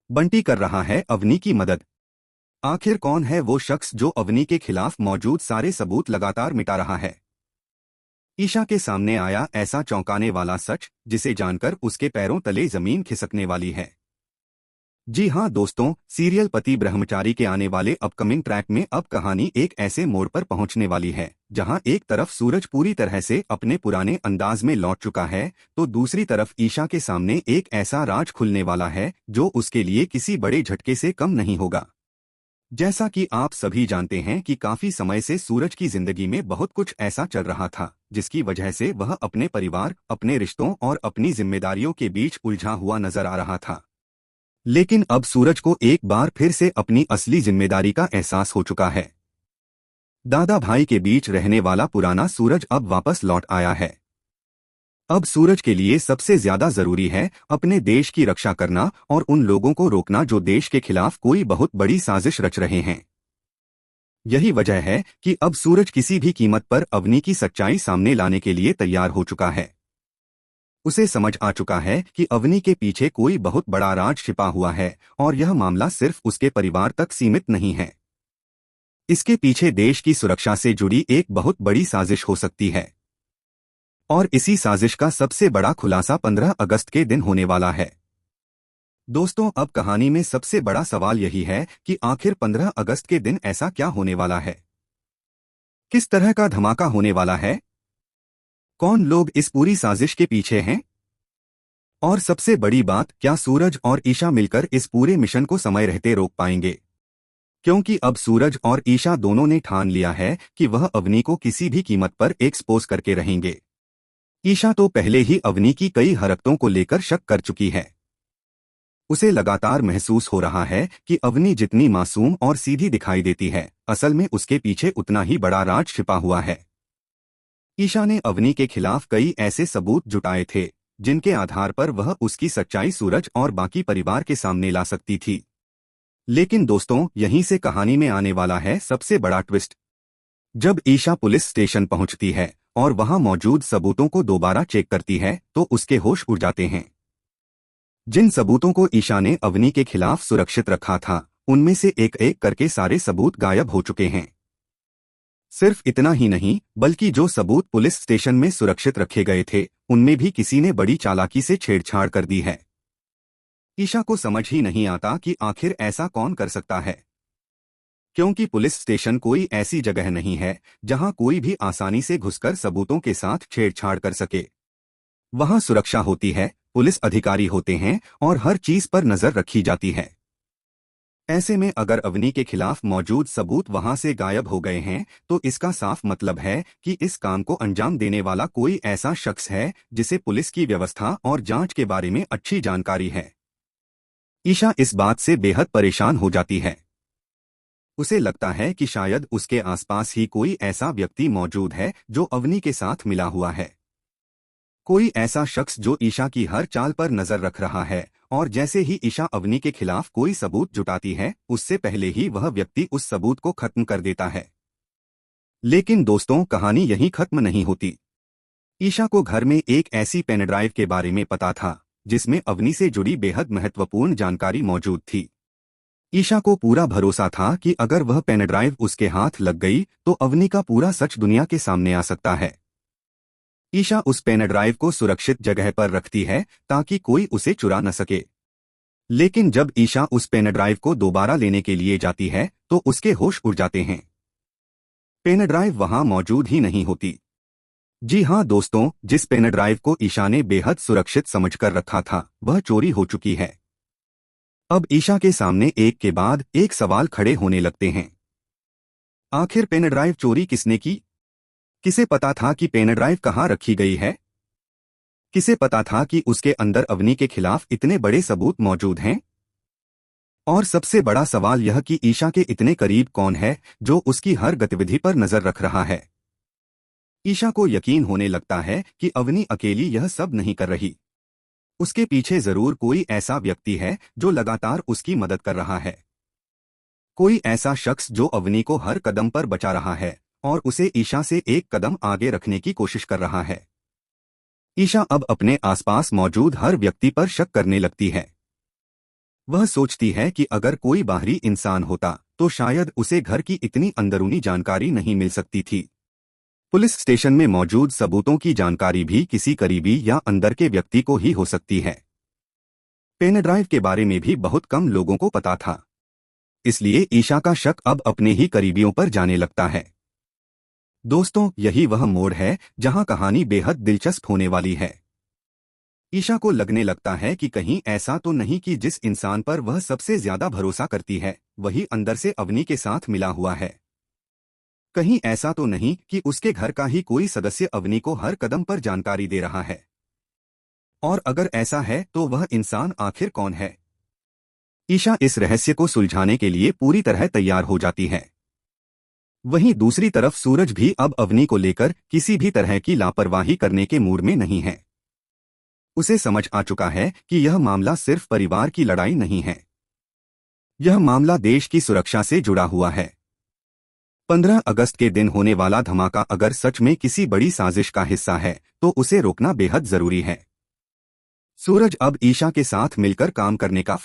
बंटी कर रहा है अवनी की मदद। आखिर कौन है वो शख्स जो अवनी के खिलाफ मौजूद सारे सबूत लगातार मिटा रहा है? ईशा के सामने आया ऐसा चौंकाने वाला सच जिसे जानकर उसके पैरों तले जमीन खिसकने वाली है। जी हाँ दोस्तों, सीरियल पति ब्रह्मचारी के आने वाले अपकमिंग ट्रैक में अब कहानी एक ऐसे मोड़ पर पहुंचने वाली है जहां एक तरफ सूरज पूरी तरह से अपने पुराने अंदाज में लौट चुका है, तो दूसरी तरफ ईशा के सामने एक ऐसा राज खुलने वाला है जो उसके लिए किसी बड़े झटके से कम नहीं होगा। जैसा कि आप सभी जानते हैं कि काफी समय से सूरज की जिंदगी में बहुत कुछ ऐसा चल रहा था जिसकी वजह से वह अपने परिवार, अपने रिश्तों और अपनी जिम्मेदारियों के बीच उलझा हुआ नजर आ रहा था। लेकिन अब सूरज को एक बार फिर से अपनी असली जिम्मेदारी का एहसास हो चुका है। दादा भाई के बीच रहने वाला पुराना सूरज अब वापस लौट आया है। अब सूरज के लिए सबसे ज्यादा जरूरी है अपने देश की रक्षा करना और उन लोगों को रोकना जो देश के खिलाफ कोई बहुत बड़ी साजिश रच रहे हैं। यही वजह है कि अब सूरज किसी भी कीमत पर अवनी की सच्चाई सामने लाने के लिए तैयार हो चुका है। उसे समझ आ चुका है कि अवनी के पीछे कोई बहुत बड़ा राज छिपा हुआ है और यह मामला सिर्फ उसके परिवार तक सीमित नहीं है। इसके पीछे देश की सुरक्षा से जुड़ी एक बहुत बड़ी साजिश हो सकती है। और इसी साजिश का सबसे बड़ा खुलासा 15 अगस्त के दिन होने वाला है। दोस्तों, अब कहानी में सबसे बड़ा सवाल यही है कि आखिर 15 अगस्त के दिन ऐसा क्या होने वाला है? किस तरह का धमाका होने वाला है? कौन लोग इस पूरी साजिश के पीछे हैं? और सबसे बड़ी बात, क्या सूरज और ईशा मिलकर इस पूरे मिशन को समय रहते रोक पाएंगे? क्योंकि अब सूरज और ईशा दोनों ने ठान लिया है कि वह अवनी को किसी भी कीमत पर एक्सपोज करके रहेंगे। ईशा तो पहले ही अवनी की कई हरकतों को लेकर शक कर चुकी है। उसे लगातार महसूस हो रहा है कि अवनी जितनी मासूम और सीधी दिखाई देती है, असल में उसके पीछे उतना ही बड़ा राज छिपा हुआ है। ईशा ने अवनी के खिलाफ कई ऐसे सबूत जुटाए थे जिनके आधार पर वह उसकी सच्चाई सूरज और बाकी परिवार के सामने ला सकती थी। लेकिन दोस्तों, यहीं से कहानी में आने वाला है सबसे बड़ा ट्विस्ट। जब ईशा पुलिस स्टेशन पहुंचती है और वहां मौजूद सबूतों को दोबारा चेक करती है तो उसके होश उड़ जाते हैं। जिन सबूतों को ईशा ने अवनी के खिलाफ सुरक्षित रखा था, उनमें से एक एक करके सारे सबूत गायब हो चुके हैं। सिर्फ इतना ही नहीं, बल्कि जो सबूत पुलिस स्टेशन में सुरक्षित रखे गए थे, उनमें भी किसी ने बड़ी चालाकी से छेड़छाड़ कर दी है। ईशा को समझ ही नहीं आता कि आखिर ऐसा कौन कर सकता है, क्योंकि पुलिस स्टेशन कोई ऐसी जगह नहीं है जहां कोई भी आसानी से घुसकर सबूतों के साथ छेड़छाड़ कर सके। वहां सुरक्षा होती है, पुलिस अधिकारी होते हैं और हर चीज पर नजर रखी जाती है। ऐसे में अगर अवनी के खिलाफ मौजूद सबूत वहां से गायब हो गए हैं तो इसका साफ मतलब है कि इस काम को अंजाम देने वाला कोई ऐसा शख्स है जिसे पुलिस की व्यवस्था और जांच के बारे में अच्छी जानकारी है। ईशा इस बात से बेहद परेशान हो जाती है। उसे लगता है कि शायद उसके आसपास ही कोई ऐसा व्यक्ति मौजूद है जो अवनी के साथ मिला हुआ है। कोई ऐसा शख्स जो ईशा की हर चाल पर नजर रख रहा है और जैसे ही ईशा अवनी के खिलाफ कोई सबूत जुटाती है, उससे पहले ही वह व्यक्ति उस सबूत को खत्म कर देता है। लेकिन दोस्तों, कहानी यहीं खत्म नहीं होती। ईशा को घर में एक ऐसी पेन ड्राइव के बारे में पता था जिसमें अवनी से जुड़ी बेहद महत्वपूर्ण जानकारी मौजूद थी। ईशा को पूरा भरोसा था कि अगर वह पेन ड्राइव उसके हाथ लग गई तो अवनी का पूरा सच दुनिया के सामने आ सकता है। ईशा उस पेन ड्राइव को सुरक्षित जगह पर रखती है ताकि कोई उसे चुरा न सके। लेकिन जब ईशा उस पेन ड्राइव को दोबारा लेने के लिए जाती है तो उसके होश उड़ जाते हैं। पेन ड्राइव वहां मौजूद ही नहीं होती। जी हाँ दोस्तों, जिस पेन ड्राइव को ईशा ने बेहद सुरक्षित समझकर रखा था, वह चोरी हो चुकी है। अब ईशा के सामने एक के बाद एक सवाल खड़े होने लगते हैं। आखिर पेन ड्राइव चोरी किसने की? किसे पता था कि पेन ड्राइव कहाँ रखी गई है? किसे पता था कि उसके अंदर अवनी के खिलाफ इतने बड़े सबूत मौजूद हैं? और सबसे बड़ा सवाल यह कि ईशा के इतने करीब कौन है जो उसकी हर गतिविधि पर नजर रख रहा है? ईशा को यकीन होने लगता है कि अवनी अकेली यह सब नहीं कर रही। उसके पीछे जरूर कोई ऐसा व्यक्ति है जो लगातार उसकी मदद कर रहा है। कोई ऐसा शख्स जो अवनी को हर कदम पर बचा रहा है और उसे ईशा से एक कदम आगे रखने की कोशिश कर रहा है। ईशा अब अपने आसपास मौजूद हर व्यक्ति पर शक करने लगती है। वह सोचती है कि अगर कोई बाहरी इंसान होता तो शायद उसे घर की इतनी अंदरूनी जानकारी नहीं मिल सकती थी। पुलिस स्टेशन में मौजूद सबूतों की जानकारी भी किसी करीबी या अंदर के व्यक्ति को ही हो सकती है। पेन ड्राइव के बारे में भी बहुत कम लोगों को पता था, इसलिए ईशा का शक अब अपने ही करीबियों पर जाने लगता है। दोस्तों, यही वह मोड़ है जहां कहानी बेहद दिलचस्प होने वाली है। ईशा को लगने लगता है कि कहीं ऐसा तो नहीं कि जिस इंसान पर वह सबसे ज्यादा भरोसा करती है वही अंदर से अवनी के साथ मिला हुआ है। कहीं ऐसा तो नहीं कि उसके घर का ही कोई सदस्य अवनी को हर कदम पर जानकारी दे रहा है। और अगर ऐसा है तो वह इंसान आखिर कौन है? ईशा इस रहस्य को सुलझाने के लिए पूरी तरह तैयार हो जाती है। वहीं दूसरी तरफ सूरज भी अब अवनी को लेकर किसी भी तरह की लापरवाही करने के मूड में नहीं है। उसे समझ आ चुका है कि यह मामला सिर्फ परिवार की लड़ाई नहीं है, यह मामला देश की सुरक्षा से जुड़ा हुआ है। 15 अगस्त के दिन होने वाला धमाका अगर सच में किसी बड़ी साजिश का हिस्सा है तो उसे रोकना बेहद जरूरी है। सूरज अब ईशा के साथ मिलकर काम करने का